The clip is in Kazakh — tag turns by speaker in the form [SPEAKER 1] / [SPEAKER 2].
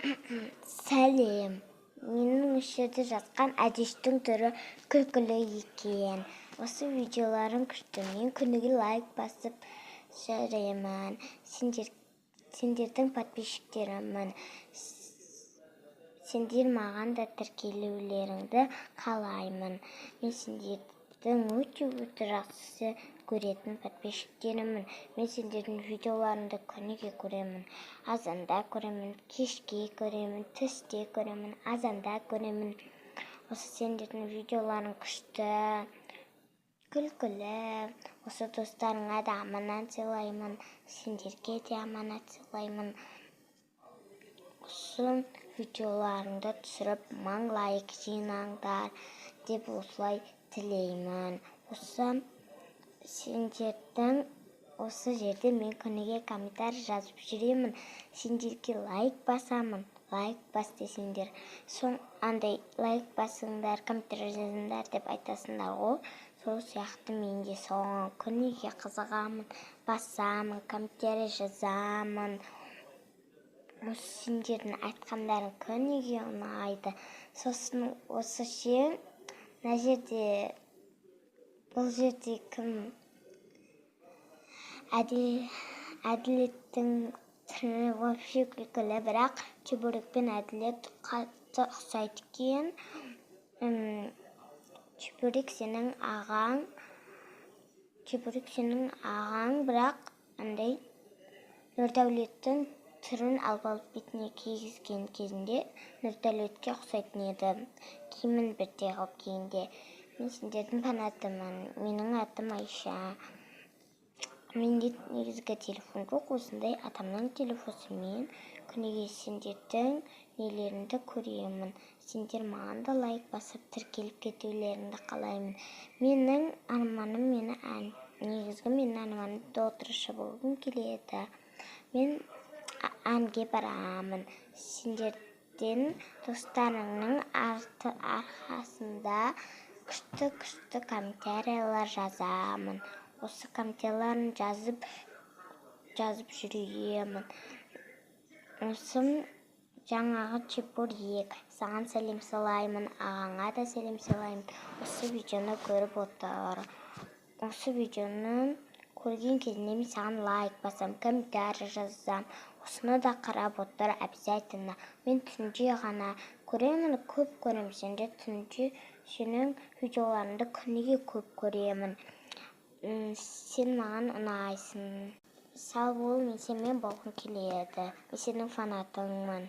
[SPEAKER 1] Сәлем. Менің жерде жатқан әдештің түрі күлкілі екен. Осы видеоларым күшті. Мен күніге лайк басып жүремін. Сендердің подписчиктерімін. Сендер маған да тіркелулеріңді қалаймын. Мен сендердің өте жақсы көретін подписчиктерімін. Мен сендердің видеоларыңды күніге көремін. Азанда көремін, кешке көремін, түсте көремін, азанда көремін. Осы сендердің видеоларың күшті, күлкілі. Осы достарыңа да аманат сыйлаймын, сендерге де аманат сыйлаймын. Осы видеоларыңды түсіріп, 1000 лайк жинаңдар деп осылай тілеймін. Сендердің осы жерде мен күніге комментарий жазып жүремін. Сендерге лайк басамын. Лайк бас десеңдер. Андай лайк басыңдар, комментарий жазыңдар деп айтасыңдар ғой. Сол сияқты мен де соған күніге қызығамын, басамын, комментарий жазамын. Осы сендердің айтқандарың күніге ұнайды. Сосын осы ше, бұл жерде кім? Әділеттің түрі вообще күлкілі, бірақ чебурекпен әділет қатты ұқсайды екен. Чебурек сенің ағаң, бірақ андай Нұрдәулеттің түрін алып бетіне кигізген кезінде Нұрдәулетке ұқсайтын еді. Киімін бірдей қылып кигенде. Мен сендердің фанатымын. Менің атым Айша. Менде негізгі телефон жоқ, осындай атамның телефонымен күніге сендердің нелеріңді көремін. Сендер маған да лайк басып тіркеліп кетулеріңді қалаймын. Менің арманым доктыршы болғым келеді. Мен әнге барамын. Сендердің достарыңның арқасында күшті комментариялар жазамын. Осы комментарияларын жазып жүремін. Осы жаңағы чебурек. Саған сәлем салаймын, ағаңа да сәлем салаймын. Осы видеоны көріп отыр. Осы видеоны көрген кезінде мен саған лайк басам, комментарий жазам. Осыны да қарап отыр обязательно. Мен түнде ғана көремін, көп көремін. Сендер түнде сенің видеоларыңды күніге көп көремін. Сен маған ұнайсың. Сау бол, мен сенімен болғым келеді. Мен сенің фанатыңмын.